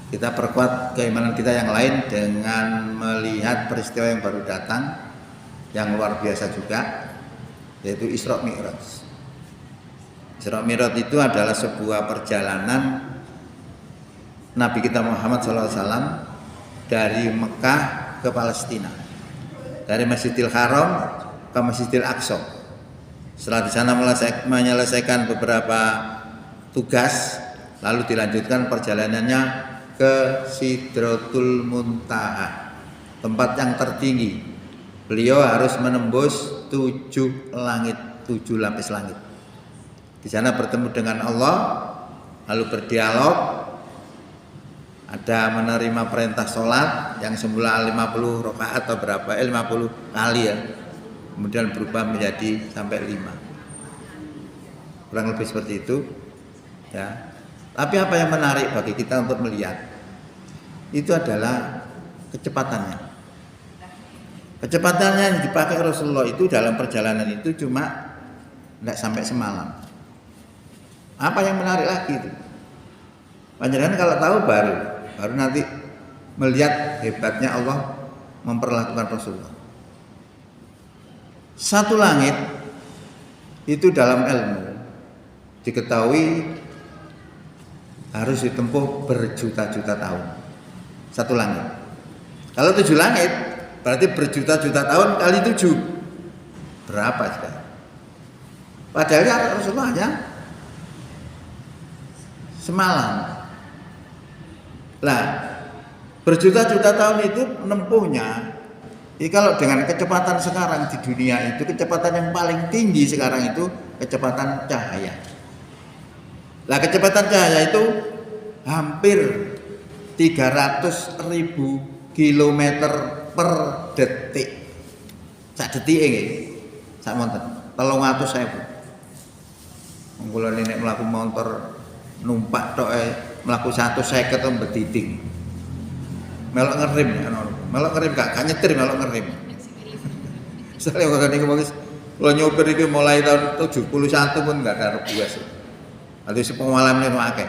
Kita perkuat keimanan kita yang lain dengan melihat peristiwa yang baru datang, yang luar biasa juga, yaitu Isra Mi'raj. Isra Mi'raj itu adalah sebuah perjalanan Nabi kita Muhammad SAW dari Mekah ke Palestina, dari Masjidil Haram ke Masjidil Aqsa. Setelah di sana menyelesaikan beberapa tugas, lalu dilanjutkan perjalanannya ke Sidratul Muntaha, tempat yang tertinggi. Beliau harus menembus 7 langit, 7 lapis langit. Di sana bertemu dengan Allah, lalu berdialog. Ada menerima perintah sholat yang semula 50 rakaat atau berapa, 50 kali ya. Kemudian berubah menjadi sampai 5. Kurang lebih seperti itu. Ya. Tapi apa yang menarik bagi kita untuk melihat itu adalah kecepatannya. Kecepatannya yang dipakai Rasulullah itu dalam perjalanan itu cuma tidak sampai semalam. Apa yang menarik lagi itu? Panjenengan kalau tahu baru nanti melihat hebatnya Allah memperlakukan Rasulullah. Satu langit itu dalam ilmu diketahui harus ditempuh berjuta-juta tahun. Satu langit. Kalau 7 langit berarti berjuta-juta tahun kali 7. Berapa sekarang? Padahal Rasulullah hanya semalam. Lah, berjuta-juta tahun itu menempuhnya. Kalau dengan kecepatan sekarang di dunia itu, kecepatan yang paling tinggi sekarang itu kecepatan cahaya. Lah, kecepatan cahaya itu hampir 300.000 kilometer per detik. Sak detik nggih. Sak monten 300.000. Wong kula nek mlaku motor numpak tok mlaku 1 seket mbetiting. Melok ngerem ya ono. Melok ngerem gak nyetir melok ngerem. Soale kok niku wis kula nyopir iki mulai tahun 71 pun gak ada rebuas. Ada pengalaman itu akeh.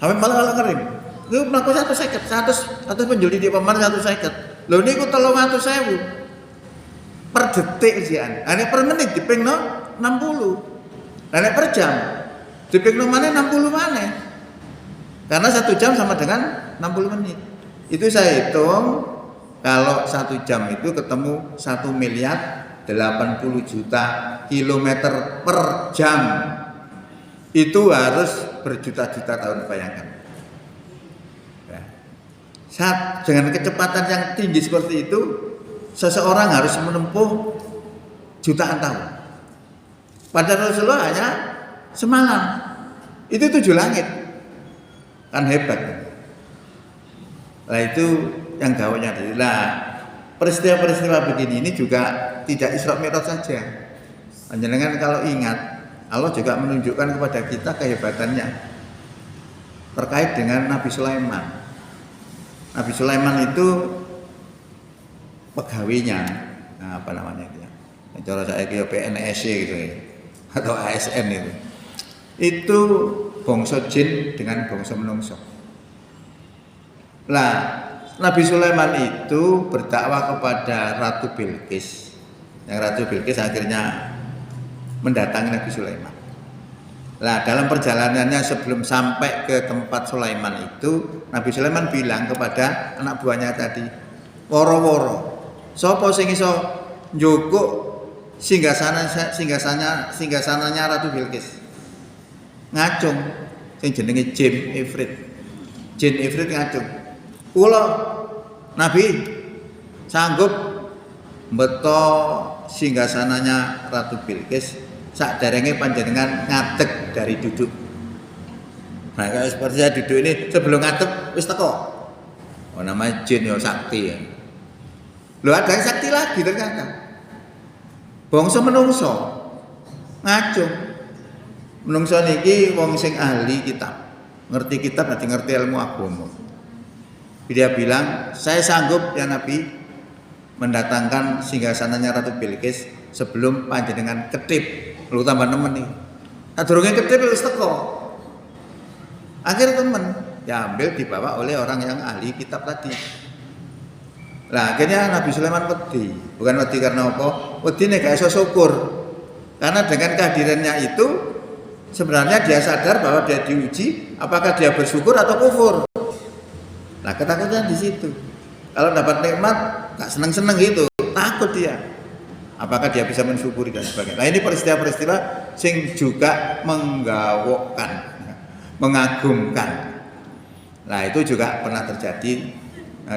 Sampai malah ngerim. Itu mlaku 1 seket, 100 penjuli di paman 1 seket. Lho niku 300.000 per detik sian. Ane per menit dipingno 60. Ane per jam dipingno maneh 60 maneh. Karena 1 jam sama dengan 60 menit. Itu saya hitung kalau 1 jam itu ketemu 1.080.000.000 kilometer per jam. Itu harus berjuta-juta tahun, bayangkan. Ya. Saat dengan kecepatan yang tinggi seperti itu, seseorang harus menempuh jutaan tahun. Padahal Rasulullah hanya semalam. Itu 7 langit. Kan hebat. Nah itu yang gawatnya. Nah, peristiwa-peristiwa begini ini juga tidak Isra Mi'raj saja. Panjenengan kalau ingat, Allah juga menunjukkan kepada kita kehebatannya terkait dengan Nabi Sulaiman. Nabi Sulaiman itu pegawainya, apa namanya itu? Cara saya kira PNS gitu ya, atau ASN itu. Itu bangsa jin dengan bangsa menungso. Lah, Nabi Sulaiman itu berdakwah kepada Ratu Bilqis. Yang Ratu Bilqis akhirnya mendatangi Nabi Sulaiman. Nah, dalam perjalanannya sebelum sampai ke tempat Sulaiman itu, Nabi Sulaiman bilang kepada anak buahnya tadi, "Woro-woro, sapa sing iso njukuk singgasananya Ratu Bilqis?" Ngacung, sing jenenge Jin Ifrit. Jin Ifrit ngacung. "Kula Nabi sanggup beto singgasananya Ratu Bilqis saderenge panjenengan ngadeg dari duduk." Nah, kalau seperti saya duduk ini sebelum ngadeg wis teko. Oh, namanya jin ya sakti ya. Loh, ada yang sakti lagi ternyata. Bangsa menungso ngacung. Menungso niki wong sing ahli kitab. Ngerti kitab berarti ngerti ilmu agama. Dia bilang, "Saya sanggup ya Nabi mendatangkan singgasananya Ratu Bilqis sebelum panjenengan ketip." Lu tambah nemen nih. Nah, durunge ketip wis teko. Akhirnya temen, diambil dibawa oleh orang yang ahli kitab tadi. Nah akhirnya Nabi Sulaiman wedi, bukan wedi karena apa? Wedi nih gak iso syukur, karena dengan kehadirannya itu sebenarnya dia sadar bahwa dia diuji, apakah dia bersyukur atau kufur. Nah ketakutan di situ. Kalau dapat nikmat gak seneng-seneng gitu, takut dia. Apakah dia bisa mensyukuri dan sebagainya. Nah ini peristiwa-peristiwa sing juga menggawokkan, mengagumkan. Nah itu juga pernah terjadi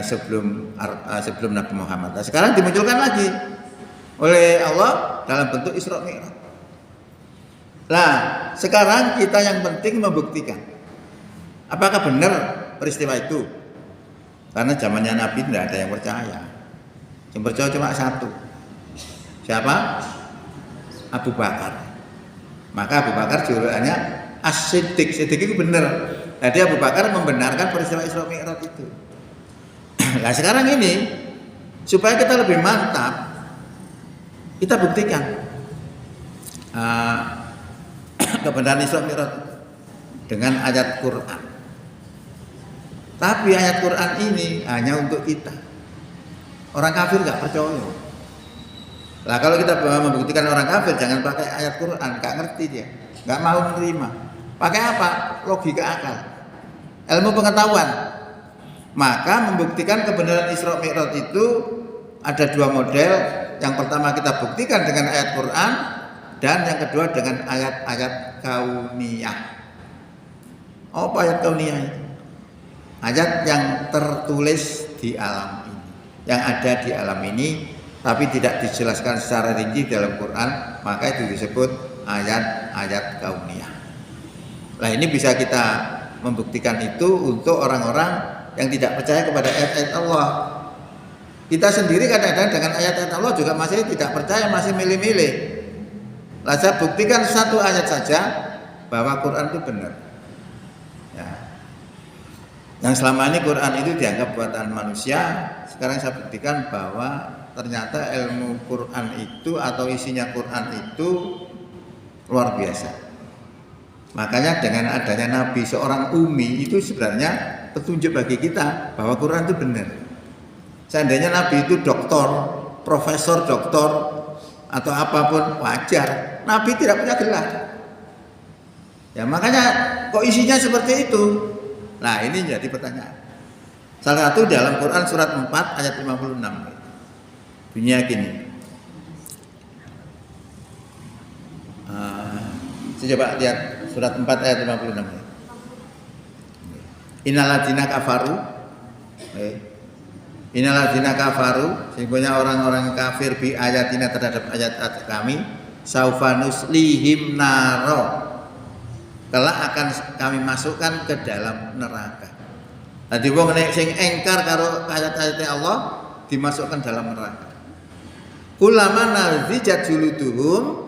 sebelum Nabi Muhammad. Nah, sekarang dimunculkan lagi oleh Allah dalam bentuk Isra Mi'raj. Nah, sekarang kita yang penting membuktikan apakah benar peristiwa itu. Karena zamannya Nabi tidak ada yang percaya. Yang percaya cuma satu. Siapa? Abu Bakar. Maka Abu Bakar julukannya As-Siddiq. Siddiq itu benar. Jadi Abu Bakar membenarkan peristiwa Isra Mi'raj itu. Nah sekarang ini supaya kita lebih mantap, kita buktikan kebenaran Isra Mi'raj dengan ayat Quran. Tapi ayat Quran ini hanya untuk kita. Orang kafir nggak percaya. Nah kalau kita membuktikan orang kafir, jangan pakai ayat Quran, nggak ngerti dia, nggak mau menerima. Pakai apa? Logika akal, ilmu pengetahuan. Maka membuktikan kebenaran Isra Mi'raj itu ada dua model. Yang pertama kita buktikan dengan ayat Quran, dan yang kedua dengan ayat-ayat kauniyah. Apa ayat kauniyah itu? Ayat yang tertulis di alam ini, yang ada di alam ini, tapi tidak dijelaskan secara rinci dalam Quran, maka itu disebut ayat-ayat kauniyah. Nah ini bisa kita membuktikan itu untuk orang-orang yang tidak percaya kepada ayat-ayat Allah. Kita sendiri kadang-kadang dengan ayat-ayat Allah juga masih tidak percaya, masih milih-milih. Lah saya buktikan satu ayat saja bahwa Quran itu benar. Ya. Yang selama ini Quran itu dianggap buatan manusia, sekarang saya buktikan bahwa ternyata ilmu Quran itu atau isinya Quran itu luar biasa. Makanya dengan adanya Nabi seorang umi itu sebenarnya petunjuk bagi kita bahwa Quran itu benar. Seandainya Nabi itu doktor, profesor doktor atau apapun wajar. Nabi tidak punya gelar. Ya makanya kok isinya seperti itu? Nah ini jadi pertanyaan. Salah satu dalam Quran surat 4 ayat 56. Bunyinya gini. Saya coba lihat surat 4 ayat 56. Innalladzina kafaru, innalladzina kafaru, sesungguhnya orang-orang kafir bi ayatina terhadap ayat-ayat kami, saufa nuslihim naro, kelak akan kami masukkan ke dalam neraka. Tadi wong nek sing engkar karo ayat-ayatnya Allah dimasukkan dalam neraka. Kullama nazijat juluduhum,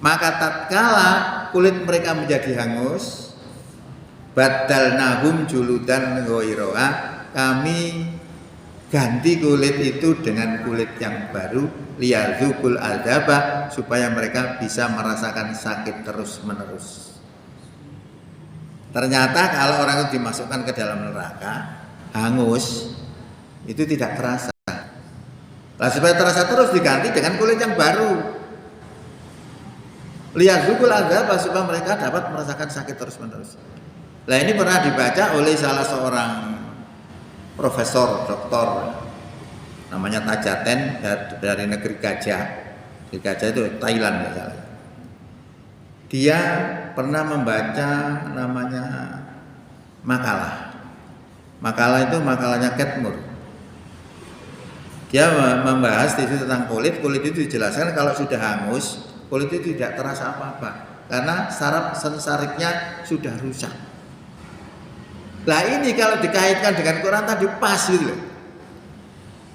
maka tatkala kulit mereka menjadi hangus, badalnahum juludan ghairaha, kami ganti kulit itu dengan kulit yang baru, liyadzukul adzaba, supaya mereka bisa merasakan sakit terus-menerus. Ternyata kalau orang itu dimasukkan ke dalam neraka, hangus, itu tidak terasa. Nah, supaya terasa terus diganti dengan kulit yang baru. Liyadzukul adzaba, supaya mereka dapat merasakan sakit terus-menerus. Nah ini pernah dibaca oleh salah seorang profesor, doktor, namanya Tajaten dari negeri Gajah. Di Gajah itu Thailand misalnya. Dia pernah membaca namanya makalah. Makalah itu makalahnya Ketmur. Dia membahas di situ tentang kulit. Kulit itu dijelaskan kalau sudah hangus, kulit itu tidak terasa apa-apa karena saraf sensariknya sudah rusak. Nah ini kalau dikaitkan dengan Quran tadi pas gitu.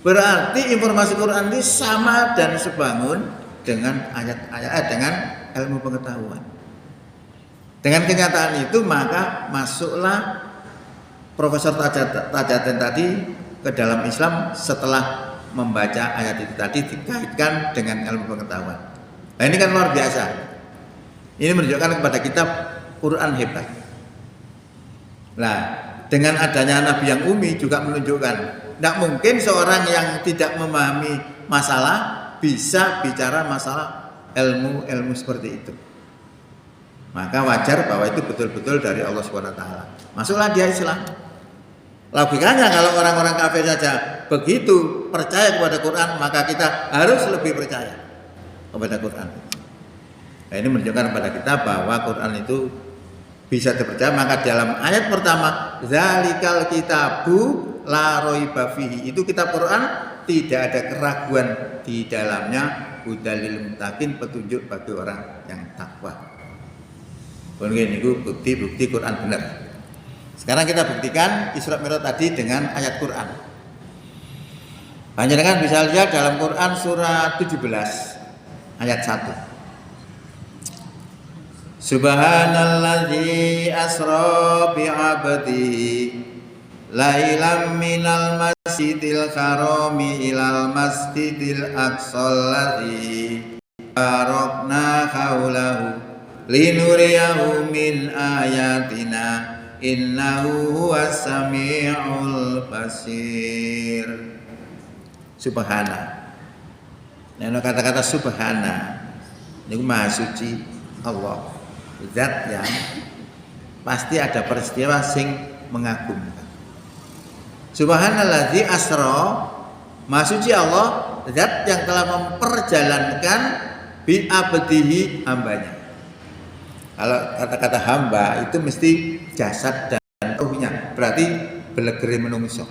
Berarti informasi Quran ini sama dan sebangun dengan ayat-ayat, dengan ilmu pengetahuan. Dengan kenyataan itu maka masuklah Profesor Tajaten tadi ke dalam Islam setelah membaca ayat itu tadi dikaitkan dengan ilmu pengetahuan. Nah ini kan luar biasa. Ini menunjukkan kepada kita Quran hebat. Nah dengan adanya nabi yang ummi juga menunjukkan tidak mungkin seorang yang tidak memahami masalah bisa bicara masalah ilmu seperti itu. Maka wajar bahwa itu betul-betul dari Allah SWT. Masuklah dia Islam. Logikanya kalau orang-orang kafir saja begitu percaya kepada Quran, maka kita harus lebih percaya kepada Quran. Nah, ini menunjukkan kepada kita bahwa Quran itu bisa dipercaya. Maka dalam ayat pertama, zalikal kitabu la raiba fihi, itu kitab Quran tidak ada keraguan di dalamnya, hudalil muttaqin, petunjuk bagi orang yang takwa. Mungkin itu bukti Quran benar. Sekarang kita buktikan Isra Mi'raj tadi dengan ayat Quran. Panjenengan bisa lihat dalam Quran surat 17 ayat 1. Subhanalladzi asra bi'abdihi lailam minal masjidil harami ilal masjidil aqsal ladzi barakna haulahu linuriyahu min ayatina innahu huwas samiul basir. Subhana. Nah, kata-kata subhana ini maha suci Allah, zat yang pasti ada peristiwa sing mengagumkan. Subhanalladzi asra, maha suci Allah, zat yang telah memperjalankan bi abdihi, hambanya. Kalau kata-kata hamba itu mesti jasad dan ruhnya, berarti belegere menungso.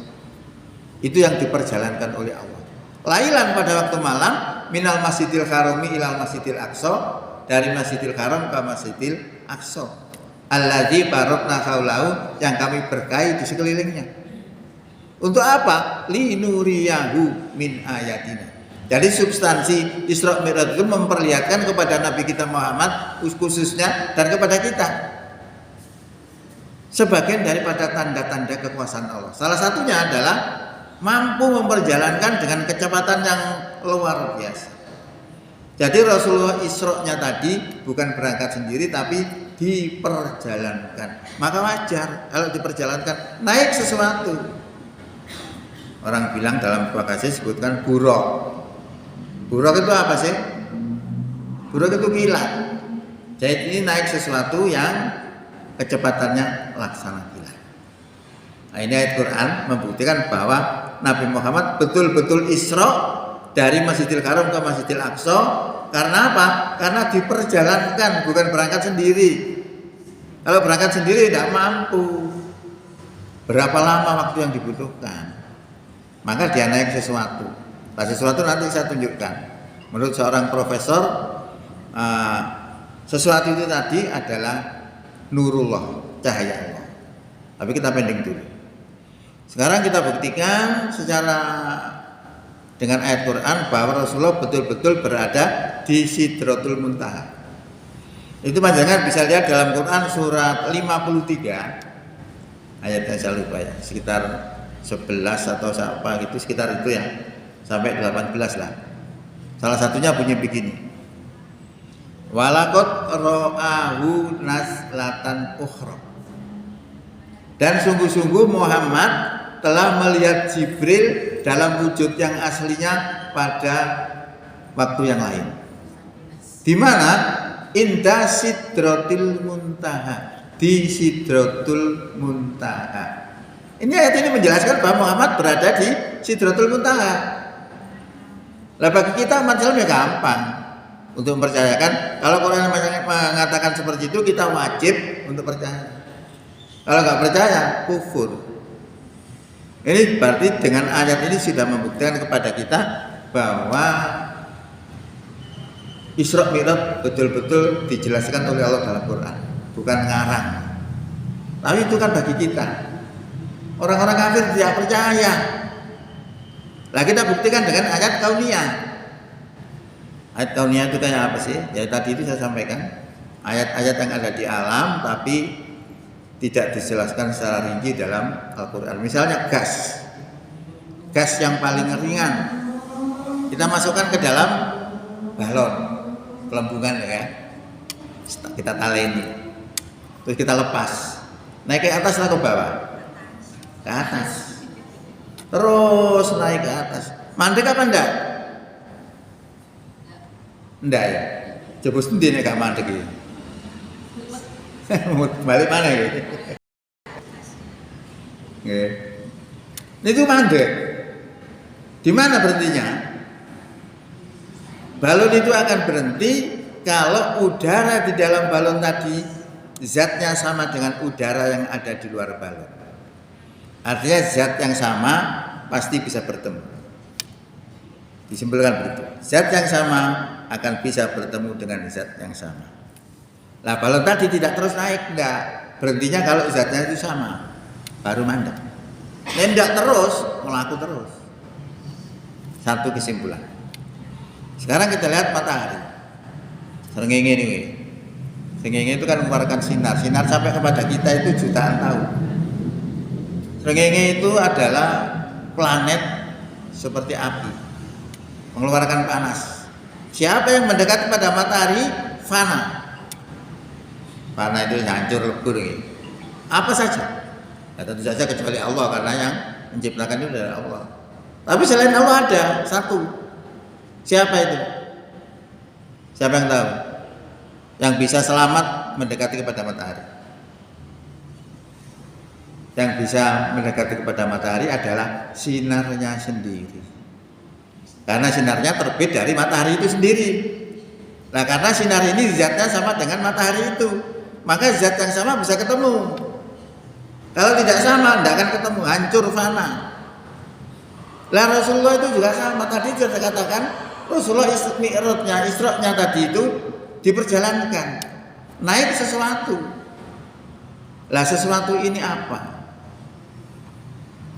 Itu yang diperjalankan oleh Allah. Lailan pada waktu malam, minal masjidil harami ilal masjidil aqsa, dari masjidil haram ke masjidil aqsa. Alladzi barakna haulahu, yang kami berkahi di sekelilingnya. Untuk apa? Linuriyahu min ayatina. Jadi substansi Isra Mi'raj itu memperlihatkan kepada Nabi kita Muhammad khususnya dan kepada kita sebagian daripada tanda-tanda kekuasaan Allah. Salah satunya adalah mampu memperjalankan dengan kecepatan yang luar biasa. Jadi Rasulullah Isra-nya tadi bukan berangkat sendiri tapi diperjalankan. Maka wajar kalau diperjalankan naik sesuatu. Orang bilang dalam sebuah kasus sebutkan buruk. Buruk itu apa sih? Buruk itu kilat. Jadi ini naik sesuatu yang kecepatannya laksana kilat. Nah, ini ayat Quran membuktikan bahwa Nabi Muhammad betul-betul Isra dari Masjidil Haram ke Masjidil Aqsa. Karena apa? Karena diperjalankan, bukan berangkat sendiri. Kalau berangkat sendiri tidak mampu. Berapa lama waktu yang dibutuhkan? Maka dia naik sesuatu. Nah, sesuatu nanti saya tunjukkan. Menurut seorang profesor, sesuatu itu tadi adalah nurullah, cahaya Allah. Tapi kita pending dulu. Sekarang kita buktikan secara dengan ayat Quran bahwa Rasulullah betul-betul berada di Sidratul Muntaha. Itu panjangan bisa lihat dalam Quran surat 53 ayatnya saya lupa ya, sekitar 11 atau apa gitu, sekitar itu ya, sampai 18 lah. Salah satunya bunyi begini. Walaqad ra'ahu naslatan ukhra. Dan sungguh-sungguh Muhammad telah melihat Jibril dalam wujud yang aslinya pada waktu yang lain. Di mana? Inda Sidratil Muntaha, di Sidratul Muntaha. Ini ayat ini menjelaskan bahwa Muhammad berada di Sidratul Muntaha. Lah bagi kita umat Islam ya gampang untuk mempercayakan. Kalau Quran mengatakan seperti itu, kita wajib untuk percaya. Kalau nggak percaya, kufur. Ini berarti dengan ayat ini sudah membuktikan kepada kita bahwa Isra Mi'raj betul-betul dijelaskan oleh Allah dalam Quran, bukan ngarang. Tapi itu kan bagi kita. Orang-orang kafir tidak percaya. Nah, kita buktikan dengan ayat kauniyah. Ayat kauniyah itu kayak apa sih? Ya tadi itu saya sampaikan. Ayat-ayat yang ada di alam tapi tidak dijelaskan secara rinci dalam Al-Quran. Misalnya gas. Gas yang paling ringan kita masukkan ke dalam balon pelembungan ya. Kita taleni. Terus kita lepas. Naik ke atas atau ke bawah? atas. Terus naik ke atas. Mandek apa enggak? Enggak ya. Coba sendiri nek gak mandek iki. Balik mana gitu? Nggih. Itu mandek. Di mana berhentinya? Balon itu akan berhenti kalau udara di dalam balon tadi zatnya sama dengan udara yang ada di luar balon. Artinya zat yang sama pasti bisa bertemu. Disimpulkan begitu. Zat yang sama akan bisa bertemu dengan zat yang sama. Lah balon tadi tidak terus naik, enggak. Berhentinya kalau zatnya itu sama, baru mandek. Enggak terus, melaku terus. Satu kesimpulan. Sekarang kita lihat matahari. Srengenge ini. Srengenge itu kan mengeluarkan sinar. Sinar sampai kepada kita itu jutaan tahun. Srengenge itu adalah planet seperti api, mengeluarkan panas. Siapa yang mendekat pada matahari, fana. Fana itu hancur lebur. Apa saja? Ya, tentu saja kecuali Allah, karena yang menciptakan itu adalah Allah. Tapi selain Allah ada satu. Siapa itu? Siapa yang tahu? Yang bisa selamat mendekati kepada matahari. Yang bisa mendekati kepada matahari adalah sinarnya sendiri. Karena sinarnya terbit dari matahari itu sendiri. Nah, karena sinar ini zatnya sama dengan matahari itu, maka zat yang sama bisa ketemu. Kalau tidak sama, tidak akan ketemu, hancur fana. Lah Rasulullah itu juga sama. Tadi sudah katakan Rasulullah Isra-nya tadi itu diperjalankan, naik sesuatu. Lah sesuatu ini apa?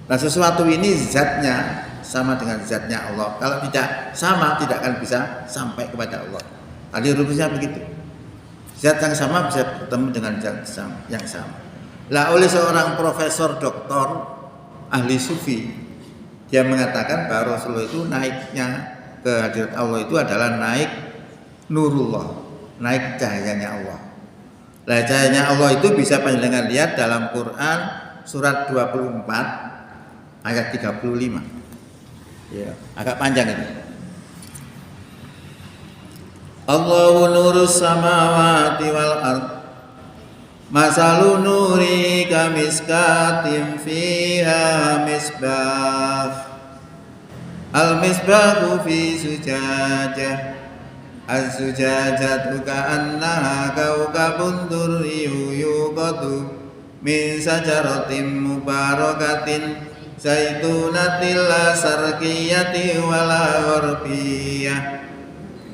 Lah sesuatu ini zatnya sama dengan zatnya Allah. Kalau tidak sama, tidak akan bisa sampai kepada Allah. Tadi rumusnya begitu. Zat yang sama bisa bertemu dengan zat yang sama. Lah oleh seorang profesor doktor ahli sufi, dia mengatakan bahwa Rasulullah itu naiknya ke hadirat Allah itu adalah naik nurullah, naik cahayanya Allah. Nah, cahayanya Allah itu bisa panjenengan lihat dalam Quran surat 24 ayat 35. Ya, agak panjang ini. Allahu nurus samawati wal ard. Masalu nuri kamiskatim fiha misbah. Al-misbahu fi sujajah. Az-zujajatu ka'annaha kawkabun durriyun yuqadu min sajaratin mubarakatin zaitunatil la sarqiyati wala gharbiyah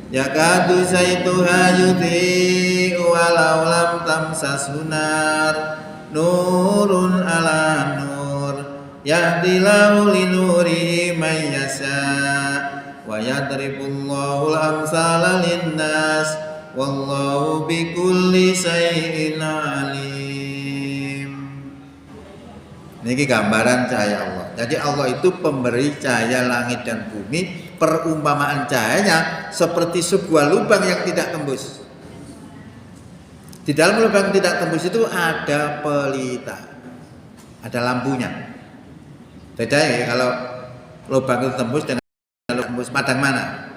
yakadu zaituha yudhi'u walau lam tamsashu nar nurun ala nur yahdillahu linurihi man yasha' wa yadribullahu al-amsala linnas wallahu bikulli syai'in alim. Ini gambaran cahaya Allah. Jadi Allah itu pemberi cahaya langit dan bumi. Perumpamaan cahayanya seperti sebuah lubang yang tidak tembus. Di dalam lubang tidak tembus itu ada pelita, ada lampunya. Beda ya kalau lubang itu tembus dengan tembus padang mana?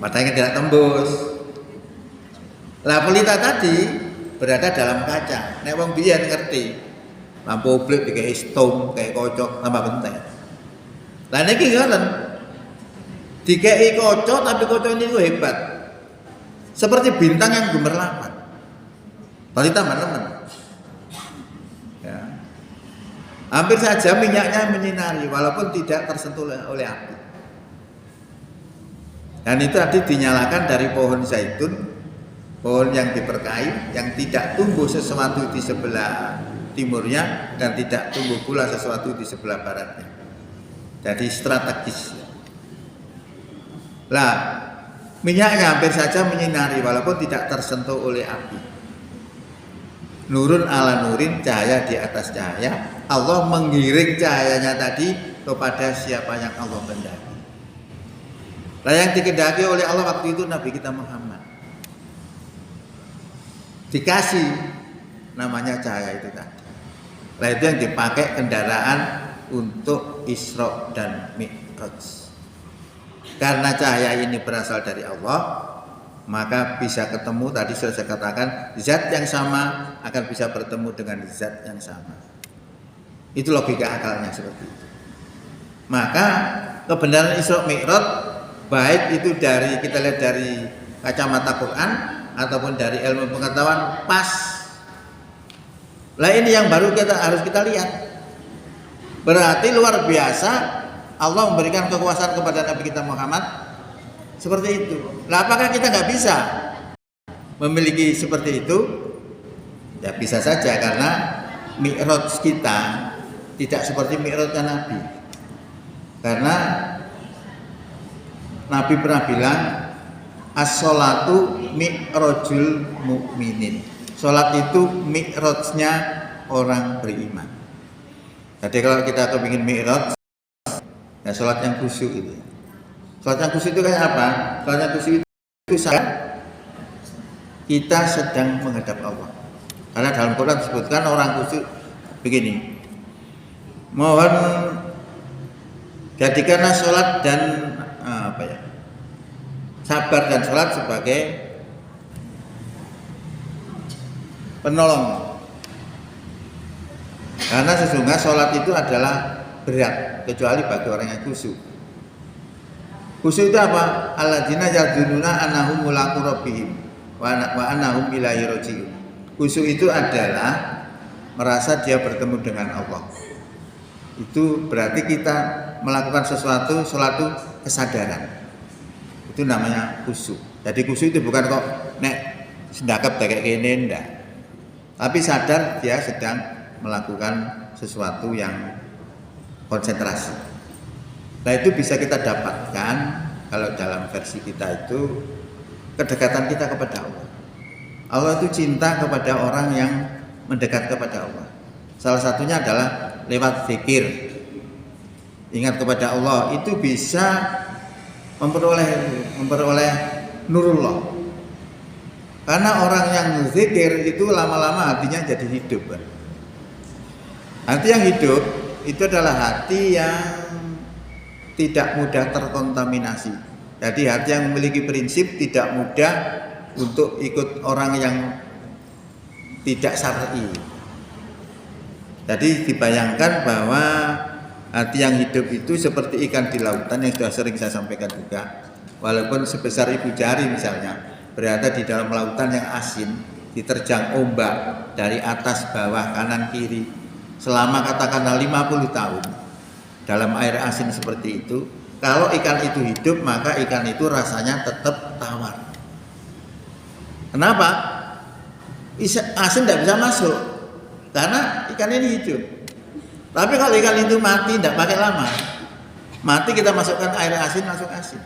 Padang yang tidak tembus. Lah pelita tadi berada dalam kaca. Nek wong biyen ngerti. Lampu oblik dikai stom, kayak kocok tambah penting. Lah niki ngoten. Dikai kocok tapi kocok ini tuh hebat. Seperti bintang yang gemerlapan. Pelita teman-teman. Ya. Hampir saja minyaknya menyinari walaupun tidak tersentuh oleh api. Dan itu tadi dinyalakan dari pohon zaitun, pohon yang diberkahi, yang tidak tumbuh sesuatu di sebelah timurnya dan tidak tumbuh pula sesuatu di sebelah baratnya. Jadi strategis. Lah, minyaknya hampir saja menyinari walaupun tidak tersentuh oleh api. Nurun ala nurin, cahaya di atas cahaya. Allah menggiring cahayanya tadi kepada siapa yang Allah kehendaki. Lah yang dikehendaki oleh Allah waktu itu Nabi kita Muhammad. Dikasih namanya cahaya itu tadi. Nah itu yang dipakai kendaraan untuk Isra dan Mi'raj. Karena cahaya ini berasal dari Allah, maka bisa ketemu, tadi sudah saya katakan, zat yang sama akan bisa bertemu dengan zat yang sama. Itu logika akalnya seperti itu. Maka kebenaran Isra Mi'raj, baik itu dari kita lihat dari kacamata Quran ataupun dari ilmu pengetahuan, pas. Lah ini yang baru harus kita lihat. Berarti luar biasa Allah memberikan kekuasaan kepada Nabi kita Muhammad seperti itu. Lah apakah kita nggak bisa memiliki seperti itu? Ya bisa saja, karena Mi'raj kita tidak seperti Mi'rajnya Nabi. Karena Nabi pernah bilang as-sholatu mi'rajul mu'minin. Sholat itu mi'rajnya orang beriman. Jadi kalau kita kepingin mi'raj, ya sholat yang khusyuk itu. Sholat yang khusyuk itu kayak apa? Sholat yang khusyuk itu saat kita sedang menghadap Allah. Karena dalam Quran disebutkan orang khusyuk begini. Mohon jadikanlah sholat dan sabar dan sholat sebagai penolong. Karena sesungguhnya sholat itu adalah berat, kecuali bagi orang yang khusyuk. Khusyuk itu apa? Alladzina yadununa annahum mulaqu rabbihim wa annahum ilaihi raji'un. Khusyuk itu adalah merasa dia bertemu dengan Allah. Itu berarti kita melakukan sesuatu kesadaran. Itu namanya khusyuk. Jadi khusyuk itu bukan kok nek sendakep kayak gini, enggak. Tapi sadar dia sedang melakukan sesuatu yang konsentrasi. Nah itu bisa kita dapatkan kalau dalam versi kita itu kedekatan kita kepada Allah. Allah itu cinta kepada orang yang mendekat kepada Allah. Salah satunya adalah lewat zikir. Ingat kepada Allah itu bisa memperoleh nurullah. Karena orang yang zikir itu lama-lama hatinya jadi hidup. Hati yang hidup itu adalah hati yang tidak mudah terkontaminasi. Jadi hati yang memiliki prinsip tidak mudah untuk ikut orang yang tidak syar'i. Jadi dibayangkan bahwa hati yang hidup itu seperti ikan di lautan yang sudah sering saya sampaikan juga. Walaupun sebesar ibu jari misalnya, berada di dalam lautan yang asin, diterjang ombak dari atas bawah kanan kiri selama katakanlah 50 tahun dalam air asin seperti itu. Kalau ikan itu hidup, maka ikan itu rasanya tetap tawar. Kenapa? Asin tidak bisa masuk karena ikan ini hidup. Tapi kalau ikan itu mati, tidak pakai lama, mati kita masukkan air asin, masuk asin.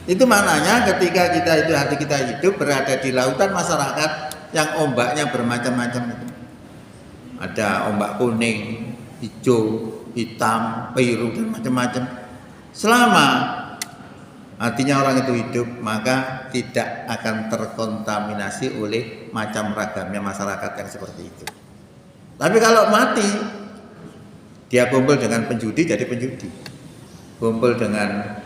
Itu maknanya ketika kita itu hati kita hidup berada di lautan masyarakat yang ombaknya bermacam-macam itu. Ada ombak kuning, hijau, hitam, biru dan macam-macam. Selama hatinya orang itu hidup, maka tidak akan terkontaminasi oleh macam ragamnya masyarakat yang seperti itu. Tapi kalau mati, dia kumpul dengan penjudi jadi penjudi, kumpul dengan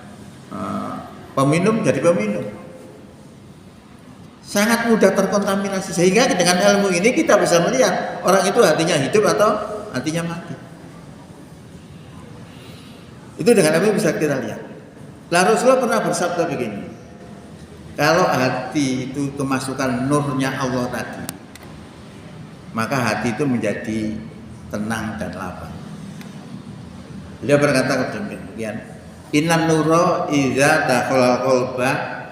peminum jadi peminum, sangat mudah terkontaminasi. Sehingga dengan ilmu ini kita bisa melihat orang itu hatinya hidup atau hatinya mati. Itu dengan ilmu bisa kita lihat. Lah Rasulullah pernah bersabda begini, kalau hati itu kemasukan nurnya Allah tadi, maka hati itu menjadi tenang dan lapang. Beliau berkata demikian, innan nura idza dakhala qalba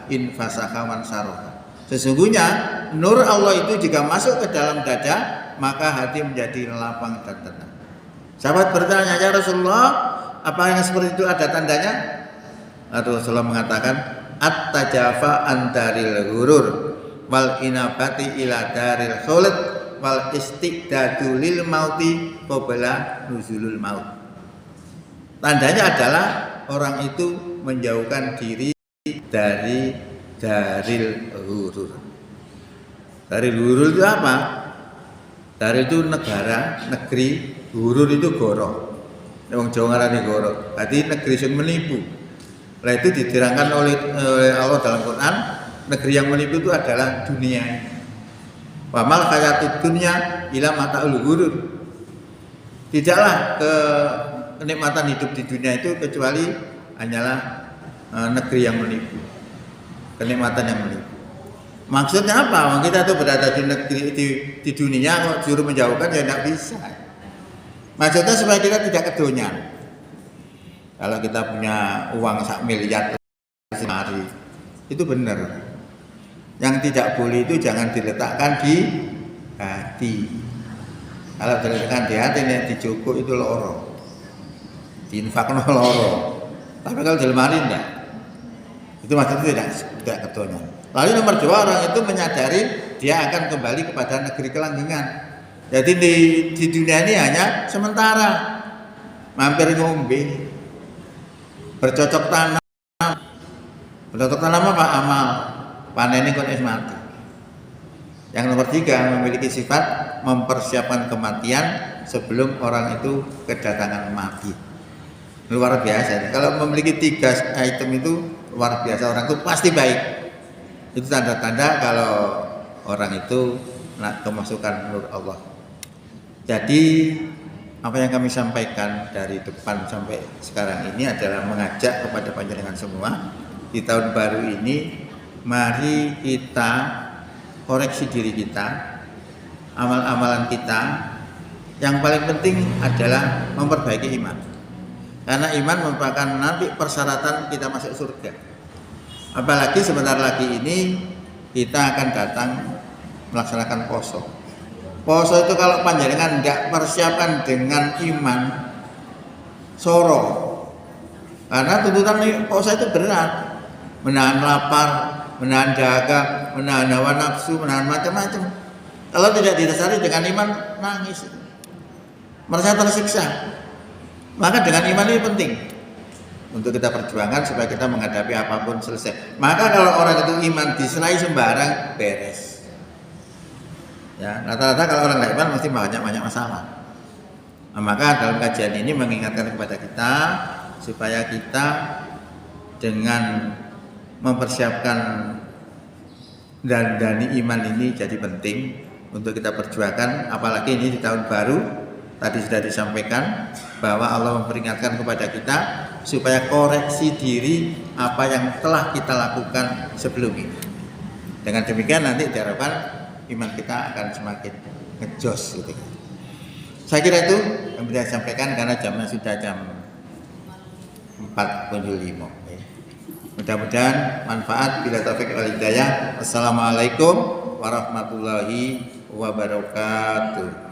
in fasakha wan sarah. Sesungguhnya nur Allah itu jika masuk ke dalam dada, maka hati menjadi lapang dan tenang. Sahabat bertanya, ya Rasulullah, apa yang seperti itu ada tandanya? Rasulullah mengatakan, at-tajafa antaril ghurur wal inabati ila daril khulud wal istiqdadu lil mauti qabla nuzulul maut. Tandanya adalah orang itu menjauhkan diri dari daril ghurur. Daril ghurur itu apa? Dar itu negara, negeri, gurur itu goro. Wong Jawa ngarani goro. Berarti negeri yang menipu. Nah itu diterangkan oleh Allah dalam Quran, negeri yang menipu itu adalah dunia. Wa mal hayatud dunya ila mataul ghurur. Tidaklah kenikmatan hidup di dunia itu kecuali hanyalah negeri yang menipu. Kenikmatan yang menipu. Maksudnya apa? Kita tuh berada di negeri di dunia kok suruh menjauhkan ya tidak bisa. Maksudnya supaya kita tidak kedonyan. Kalau kita punya uang 1 miliar sehari, itu benar. Yang tidak boleh itu jangan diletakkan di hati. Kalau diletakkan di hati, ini dijoko itu loro, diinfakno loro. Tapi kalau di lemari enggak, itu maksudnya tidak kedonyan. Lalu nomor 2, orang itu menyadari dia akan kembali kepada negeri kelanggengan. Jadi di dunia ini hanya sementara, mampir ngombe, bercocok tanam. Bercocok tanam apa? Amal. Panennya kon es mati. Yang nomor 3, memiliki sifat mempersiapkan kematian sebelum orang itu kedatangan mati. Luar biasa. Kalau memiliki 3 item itu luar biasa, orang itu pasti baik. Itu tanda-tanda kalau orang itu nak kemasukan nur Allah. Jadi apa yang kami sampaikan dari depan sampai sekarang ini adalah mengajak kepada panjenengan semua di tahun baru ini, mari kita koreksi diri kita, amal-amalan kita. Yang paling penting adalah memperbaiki iman. Karena iman merupakan nanti persyaratan kita masuk surga. Apalagi sebentar lagi ini kita akan datang melaksanakan poso. Poso itu kalau panjenengan tidak persiapkan dengan iman, soro. Karena tuntutan poso itu berat. Menahan lapar, menahan dahaga, menahan hawa nafsu, menahan macam-macam. Kalau tidak didasari dengan iman, nangis, merasa tersiksa. Maka dengan iman ini penting untuk kita perjuangkan supaya kita menghadapi apapun selesai. Maka kalau orang itu iman diserai sembarang, beres. Ya, rata-rata kalau orang nggak iman mesti banyak masalah. Nah, maka dalam kajian ini mengingatkan kepada kita supaya kita dengan mempersiapkan dan iman ini jadi penting untuk kita perjuangkan. Apalagi ini di tahun baru, tadi sudah disampaikan bahwa Allah memperingatkan kepada kita supaya koreksi diri apa yang telah kita lakukan sebelum ini. Dengan demikian nanti diharapkan iman kita akan semakin ngejos gitu. Saya kira itu yang bisa saya sampaikan karena jamnya sudah jam 4:05. Mudah-mudahan manfaat. Bila taufik wal hidayah. Assalamualaikum warahmatullahi wabarakatuh.